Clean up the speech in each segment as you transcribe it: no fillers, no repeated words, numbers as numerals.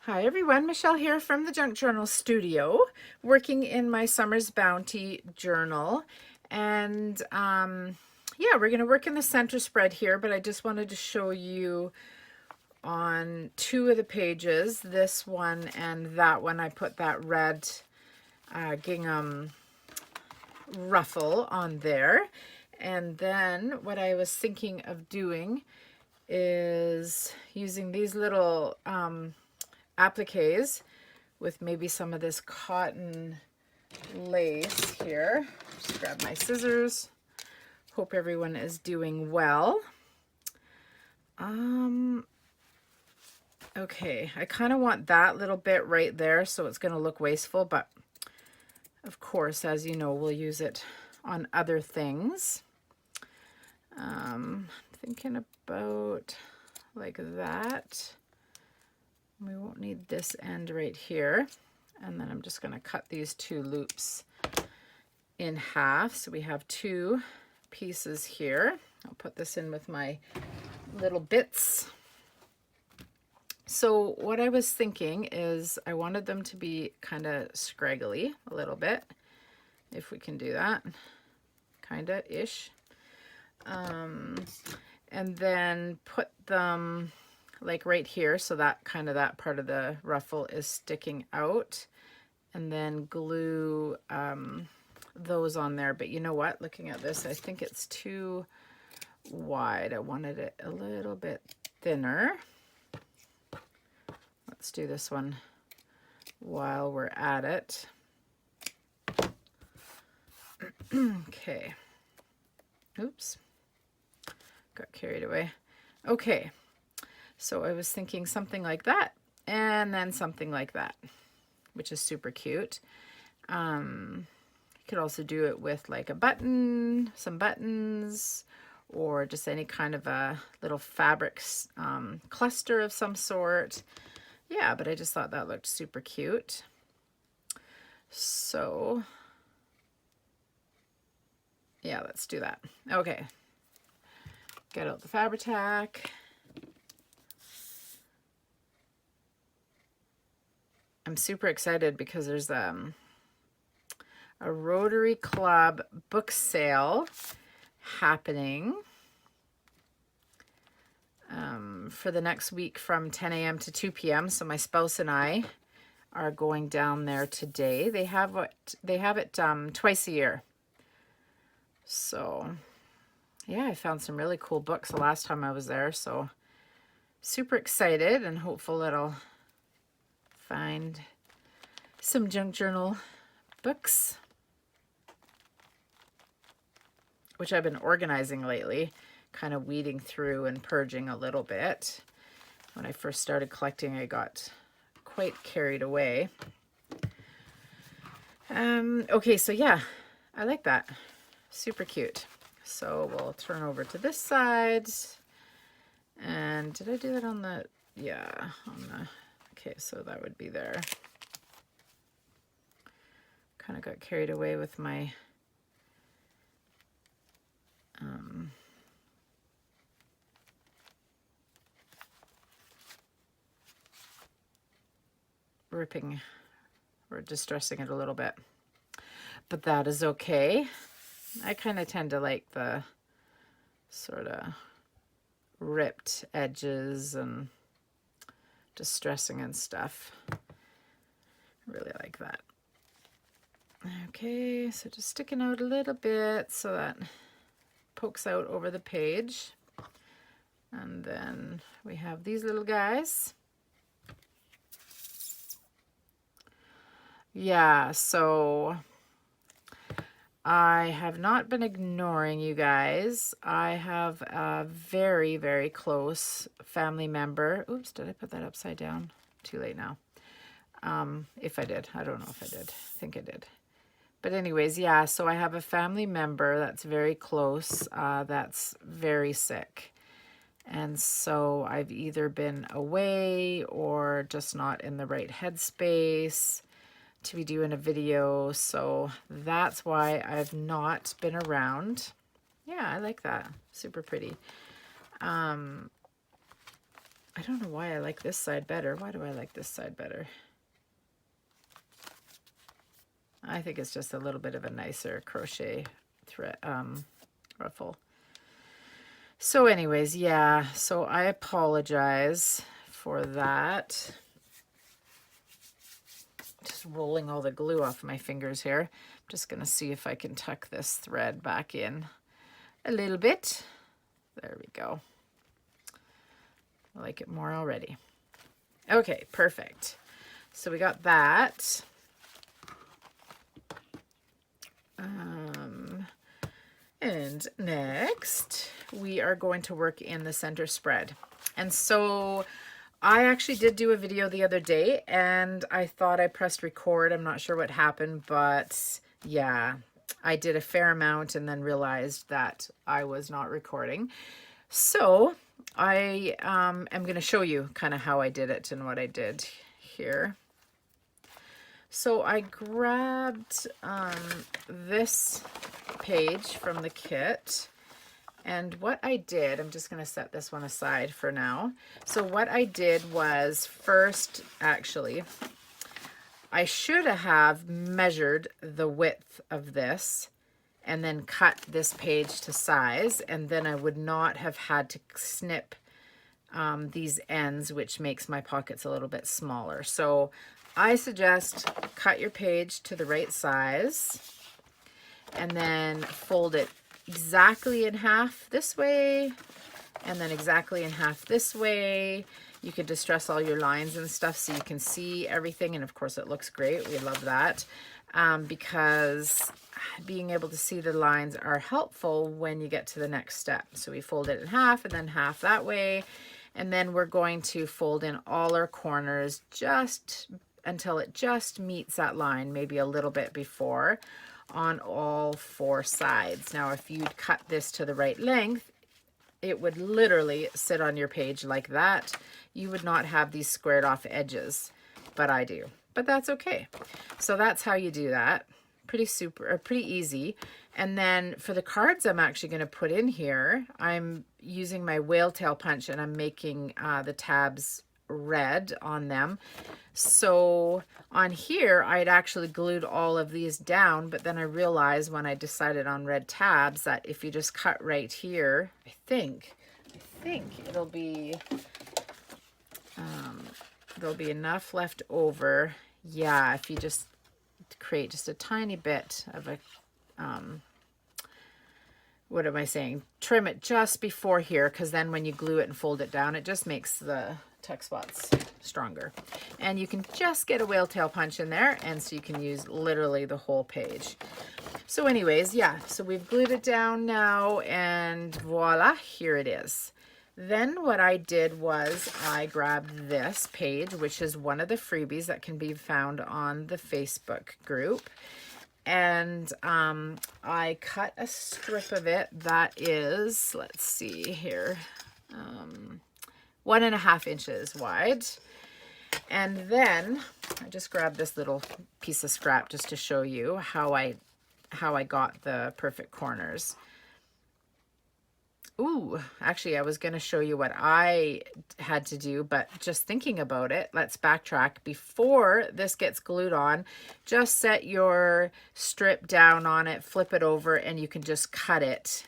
Hi everyone, Michelle here from the Junk Journal Studio, working in my Summer's Bounty journal. And yeah, we're going to work in the center spread here, but I just wanted to show you on two of the pages, this one and that one, I put that red gingham ruffle on there. And then what I was thinking of doing is using these little appliques with maybe some of this cotton lace here. Just grab my scissors. Hope everyone is doing well. Okay, I kind of want that little bit right there, so it's going to look wasteful, but of course, as you know, we'll use it on other things. Thinking about like that. We won't need this end right here. And then I'm just going to cut these two loops in half. So we have two pieces here. I'll put this in with my little bits. So what I was thinking is I wanted them to be kind of scraggly a little bit, if we can do that, kind of ish. And then put them like right here, so that kind of that part of the ruffle is sticking out, and then glue those on there. But you know what, looking at this, I think it's too wide. I wanted it a little bit thinner. Let's do this one while we're at it. Okay, oops, got carried away. Okay, so I was thinking something like that, and then something like that, which is super cute. You could also do it with like a button, some buttons, or just any kind of a little fabric cluster of some sort. Yeah, but I just thought that looked super cute. So yeah, let's do that. Okay, get out the Fabri-Tac. I'm super excited because there's a Rotary Club book sale happening for the next week from 10 a.m. to 2 p.m. So my spouse and I are going down there today. They have it twice a year. So yeah, I found some really cool books the last time I was there. So super excited and hopeful that I'll find some junk journal books, which I've been organizing lately, kind of weeding through and purging a little bit. When I first started collecting, I got quite carried away. Okay, so yeah, I like that. Super cute. So we'll turn over to this side. And did I do that on the, yeah, on the, okay, so that would be there. Kind of got carried away with my ripping or distressing it a little bit, but that is okay. I kind of tend to like the sort of ripped edges and distressing and stuff. Really like that. Okay, so just sticking out a little bit so that pokes out over the page. And then we have these little guys. Yeah, so I have not been ignoring you guys. I have a very, very close family member. Oops, did I put that upside down? Too late now. If I did, I don't know if I did. I think I did. But anyways, yeah, so I have a family member that's very close, that's very sick. And so I've either been away or just not in the right headspace to be doing a video. So that's why I've not been around. Yeah, I like that. Super pretty. I don't know why I like this side better. Why do I like this side better? I think it's just a little bit of a nicer crochet thread ruffle. So anyways, yeah, so I apologize for that. Just rolling all the glue off my fingers here. I'm just going to see if I can tuck this thread back in a little bit. There we go. I like it more already. Okay, perfect. So we got that. And next we are going to work in the center spread. And so I actually did do a video the other day and I thought I pressed record. I'm not sure what happened, but yeah, I did a fair amount and then realized that I was not recording. So I am going to show you kind of how I did it and what I did here. So I grabbed this page from the kit, and what I did, I'm just going to set this one aside for now. So what I did was first, actually, I should have measured the width of this and then cut this page to size, and then I would not have had to snip these ends, which makes my pockets a little bit smaller. So I suggest cut your page to the right size and then fold it exactly in half this way and then exactly in half this way. You can distress all your lines and stuff so you can see everything, and of course it looks great. We love that because being able to see the lines are helpful when you get to the next step. So we fold it in half and then half that way, and then we're going to fold in all our corners just until it just meets that line, maybe a little bit before, on all four sides. Now, if you'd cut this to the right length, it would literally sit on your page like that. You would not have these squared off edges, but I do. But that's okay. So that's how you do that. Pretty easy. And then for the cards I'm actually going to put in here, I'm using my whale tail punch and I'm making the tabs red on them. So on here I'd actually glued all of these down, but then I realized when I decided on red tabs that if you just cut right here, I think it'll be there'll be enough left over. Yeah, if you just create just a tiny bit of a what am I saying? Trim it just before here, because then when you glue it and fold it down, it just makes the tuck spots stronger. And you can just get a whale tail punch in there, and so you can use literally the whole page. So anyways, yeah, so we've glued it down now, and voila, here it is. Then what I did was I grabbed this page, which is one of the freebies that can be found on the Facebook group. And I cut a strip of it that is, let's see here, 1.5 inches wide. And then I just grabbed this little piece of scrap just to show you how I got the perfect corners. Ooh, actually, I was going to show you what I had to do, but just thinking about it, let's backtrack. Before this gets glued on, just set your strip down on it, flip it over, and you can just cut it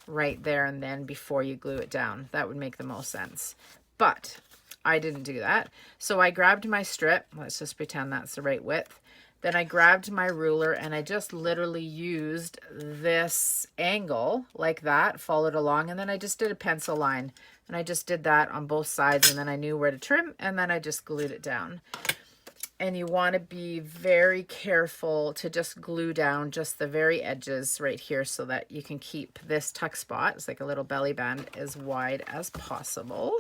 right there and then before you glue it down. That would make the most sense. But I didn't do that. So I grabbed my strip. Let's just pretend that's the right width. Then I grabbed my ruler and I just literally used this angle like that, followed along, and then I just did a pencil line. And I just did that on both sides, and then I knew where to trim, and then I just glued it down. And you want to be very careful to just glue down just the very edges right here so that you can keep this tuck spot, it's like a little belly band, as wide as possible.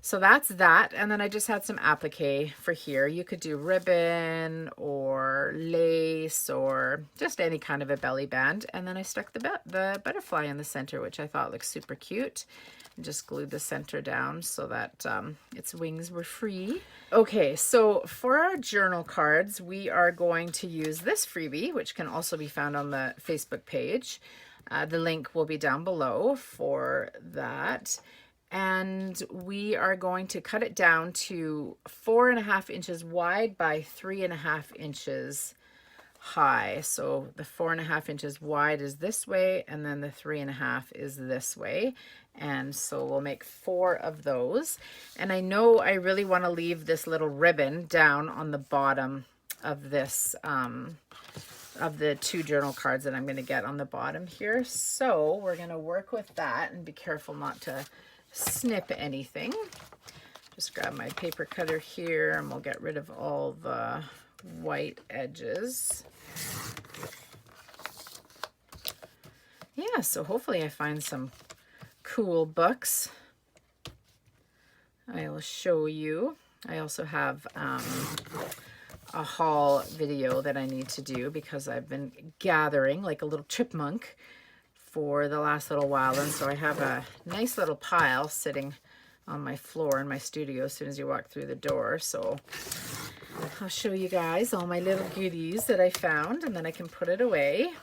So that's that, and then I just had some applique for here. You could do ribbon or lace or just any kind of a belly band, and then I stuck the butterfly in the center, which I thought looked super cute, and just glued the center down so that its wings were free. Okay, so for our journal cards, we are going to use this freebie, which can also be found on the Facebook page. The link will be down below for that. And we are going to cut it down to 4.5 inches wide by 3.5 inches high. So the 4.5 inches wide is this way, and then the 3.5 is this way. And so we'll make 4 of those. And I know I really want to leave this little ribbon down on the bottom of this, of the 2 journal cards that I'm going to get on the bottom here. So we're going to work with that and be careful not to snip anything. Just grab my paper cutter here and we'll get rid of all the white edges. Yeah, so hopefully I find some cool books. I will show you. I also have a haul video that I need to do because I've been gathering like a little chipmunk for the last little while, and so I have a nice little pile sitting on my floor in my studio as soon as you walk through the door. So I'll show you guys all my little goodies that I found, and then I can put it away.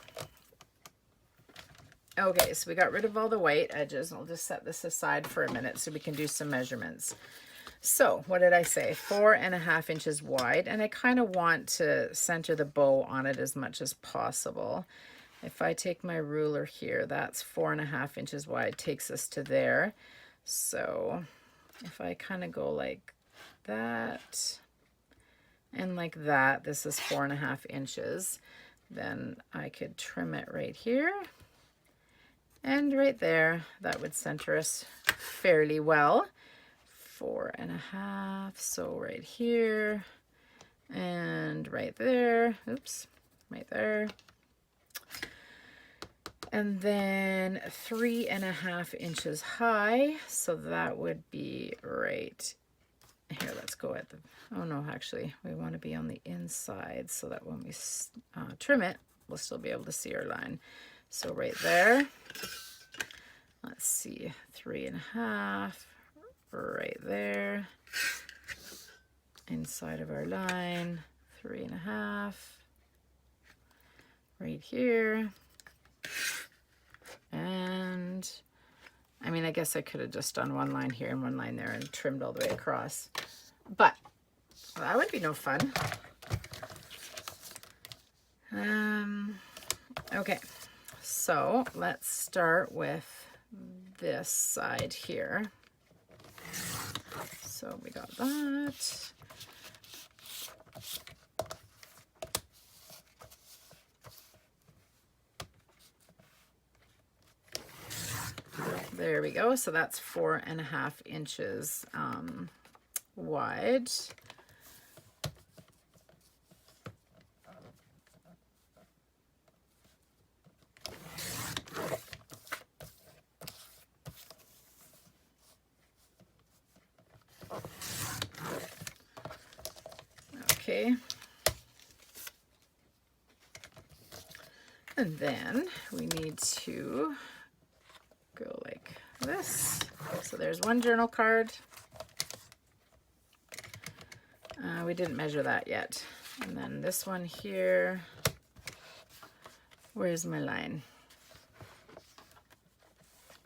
Okay, so we got rid of all the white edges. I'll just set this aside for a minute so we can do some measurements. So what did I say? 4.5 inches wide, and I kind of want to center the bow on it as much as possible. If I take my ruler here, that's 4.5 inches wide, takes us to there. So if I kind of go like that and like that, this is 4.5 inches. Then I could trim it right here and right there. That would center us fairly well. 4.5, so right here and right there. Oops, right there. And then 3.5 inches high, so that would be right here. Let's go at the, oh no, actually we want to be on the inside so that when we trim it, we'll still be able to see our line. So right there, let's see, 3.5, right there, inside of our line, 3.5, right here. And I mean, I guess I could have just done one line here and one line there and trimmed all the way across, but that would be no fun. Okay, so let's start with this side here. So we got that. There we go. So that's 4.5 inches wide. Okay. And then we need to go like this. So there's one journal card. We didn't measure that yet. And then this one here. Where's my line?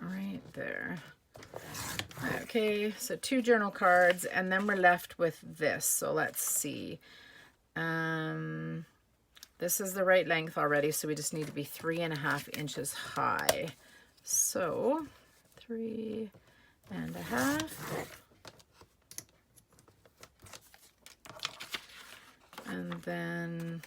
Right there. Okay, so 2 journal cards, and then we're left with this. So let's see. This is the right length already, so we just need to be 3.5 inches high. So 3.5. And then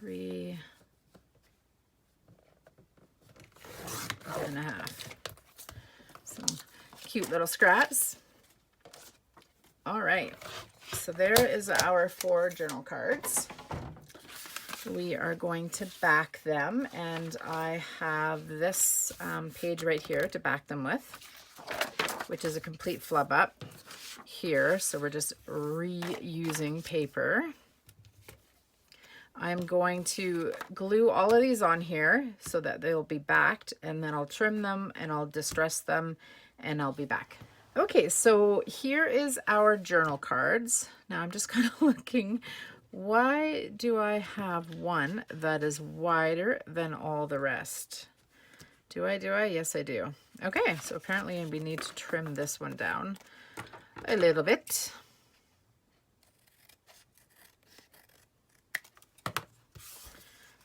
3.5. Some cute little scraps. All right, so there is our 4 journal cards. We are going to back them, and I have this page right here to back them with, which is a complete flub up here. So we're just reusing paper. I'm going to glue all of these on here so that they'll be backed, and then I'll trim them and I'll distress them and I'll be back. Okay, so here is our journal cards. Now I'm just kind of looking Why do I have one that is wider than all the rest? Do I? Yes, I do. Okay, so apparently we need to trim this one down a little bit.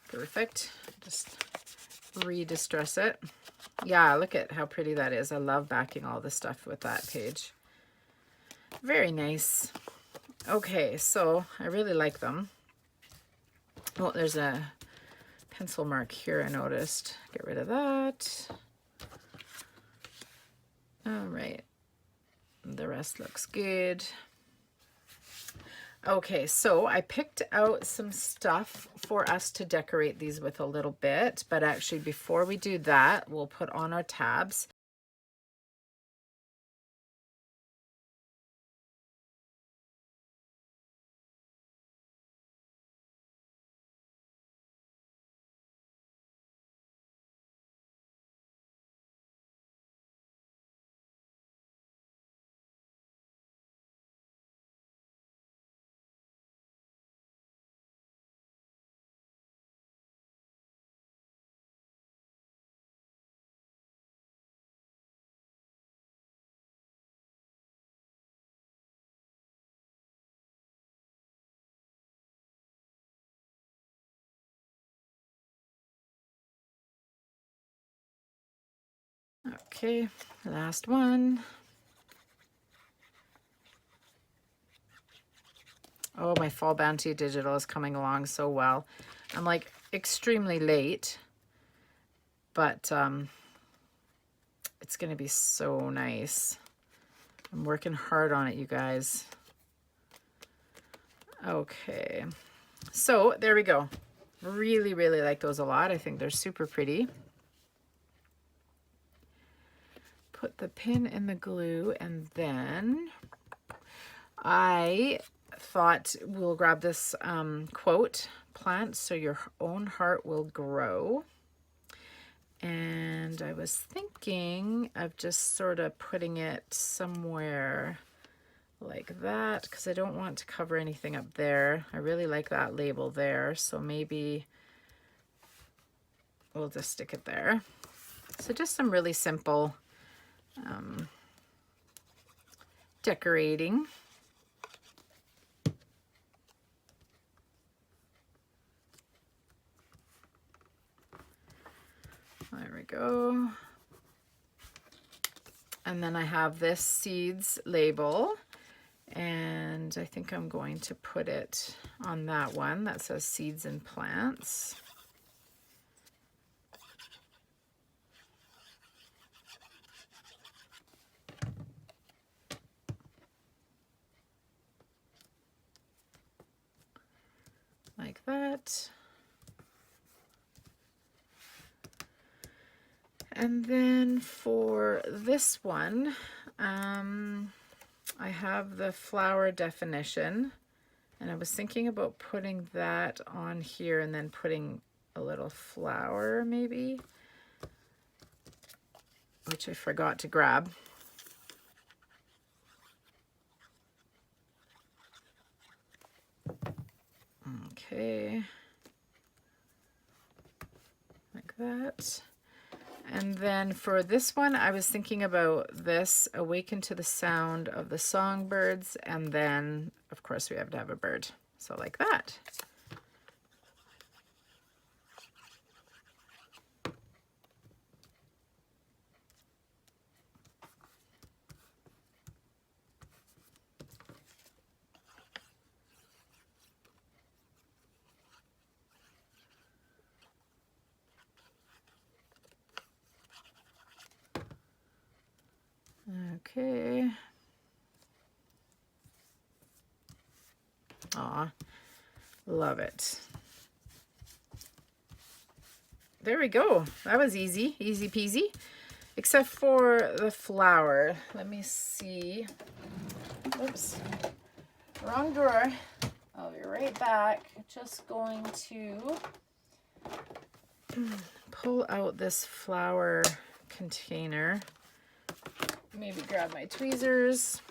Perfect. Just re-distress it. Yeah, look at how pretty that is. I love backing all the stuff with that page. Very nice. Okay, so I really like them. Oh, there's a pencil mark here I noticed. Get rid of that. All right. The rest looks good. Okay, so I picked out some stuff for us to decorate these with a little bit, but actually before we do that, we'll put on our tabs. Okay, last one. Oh, my Fall Bounty Digital is coming along so well. I'm like extremely late, but it's gonna be so nice. I'm working hard on it, you guys. Okay, so there we go. Really, really like those a lot. I think they're super pretty. Put the pin in the glue, and then I thought we'll grab this quote, "Plant so your own heart will grow." And I was thinking of just sort of putting it somewhere like that, because I don't want to cover anything up there. I really like that label there, so maybe we'll just stick it there. So just some really simple decorating. There we go. And then I have this seeds label, and I think I'm going to put it on that one that says seeds and plants. Like that. And then for this one, I have the flower definition, and I was thinking about putting that on here and then putting a little flower maybe, which I forgot to grab. Okay, like that. And then for this one, I was thinking about this, awaken to the sound of the songbirds, and then of course we have to have a bird, so like that. Okay. Aw, love it. There we go. That was easy, easy peasy. Except for the flower. Let me see. Oops. Wrong drawer. I'll be right back. Just going to pull out this flower container. Maybe grab my tweezers.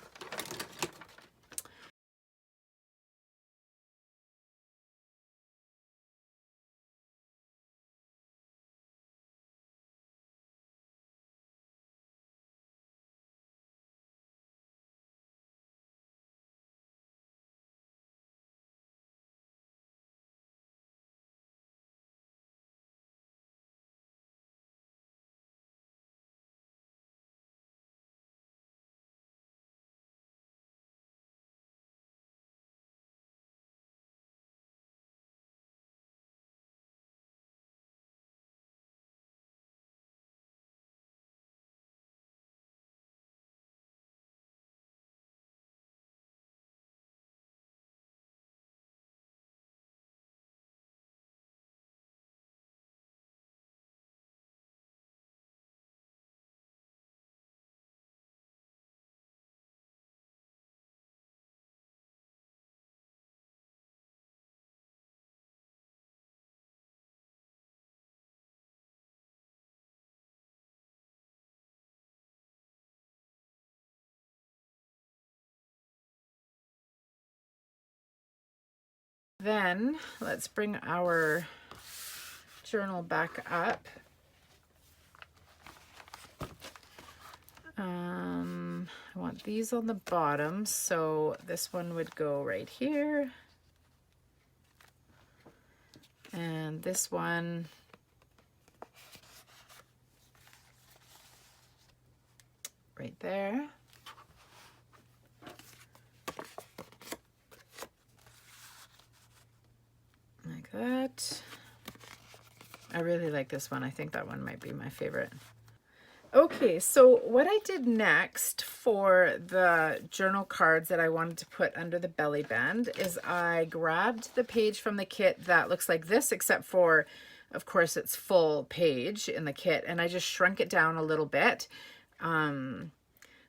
Then let's bring our journal back up. I want these on the bottom, so this one would go right here. And this one right there. Like that. I really like this one. I think that one might be my favorite. Okay, so what I did next for the journal cards that I wanted to put under the belly band is I grabbed the page from the kit that looks like this, except for, of course, it's full page in the kit, and I just shrunk it down a little bit. I'm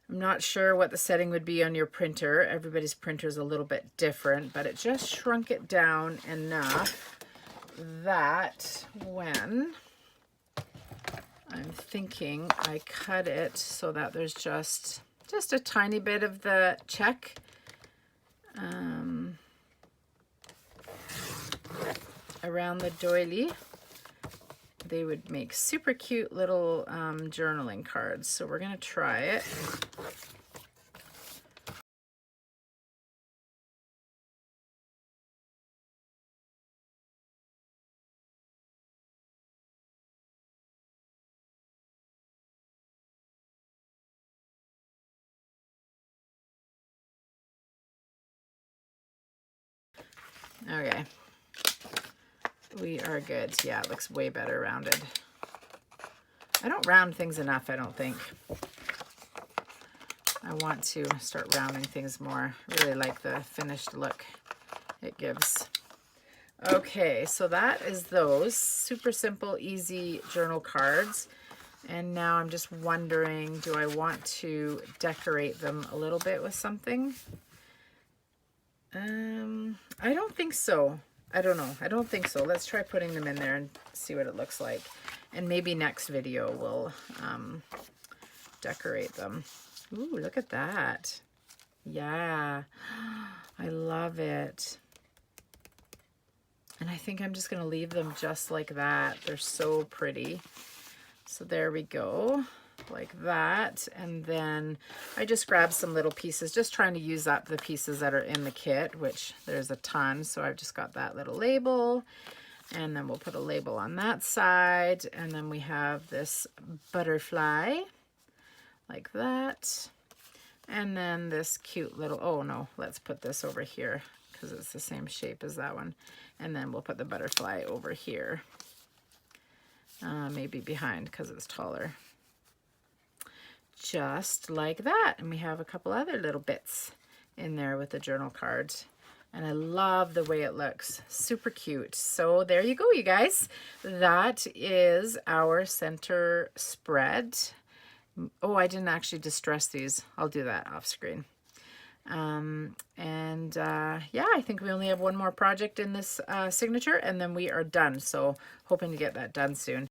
not sure what the setting would be on your printer. Everybody's printer is a little bit different, but it just shrunk it down enough that when I'm thinking I cut it so that there's just a tiny bit of the check around the doily, they would make super cute little journaling cards. So we're gonna try it. Okay, we are good. Yeah, it looks way better rounded. I don't round things enough, I don't think. I want to start rounding things more. I really like the finished look it gives. Okay, so that is those super simple, easy journal cards. And now I'm just wondering, do I want to decorate them a little bit with something? I don't think so. I don't know. I don't think so. Let's try putting them in there and see what it looks like. And maybe next video we'll decorate them. Ooh, look at that. Yeah, I love it. And I think I'm just gonna leave them just like that. They're so pretty. So there we go, like that. And then I just grabbed some little pieces, just trying to use up the pieces that are in the kit, which there's a ton. So I've just got that little label, and then we'll put a label on that side. And then we have this butterfly like that. And then this cute little, oh no, let's put this over here because it's the same shape as that one. And then we'll put the butterfly over here. Maybe behind because it's taller. Just like that. And we have a couple other little bits in there with the journal cards. And I love the way it looks. Super cute. So there you go, you guys. That is our center spread. Oh, I didn't actually distress these. I'll do that off screen. Yeah, I think we only have one more project in this signature, and then we are done. So hoping to get that done soon.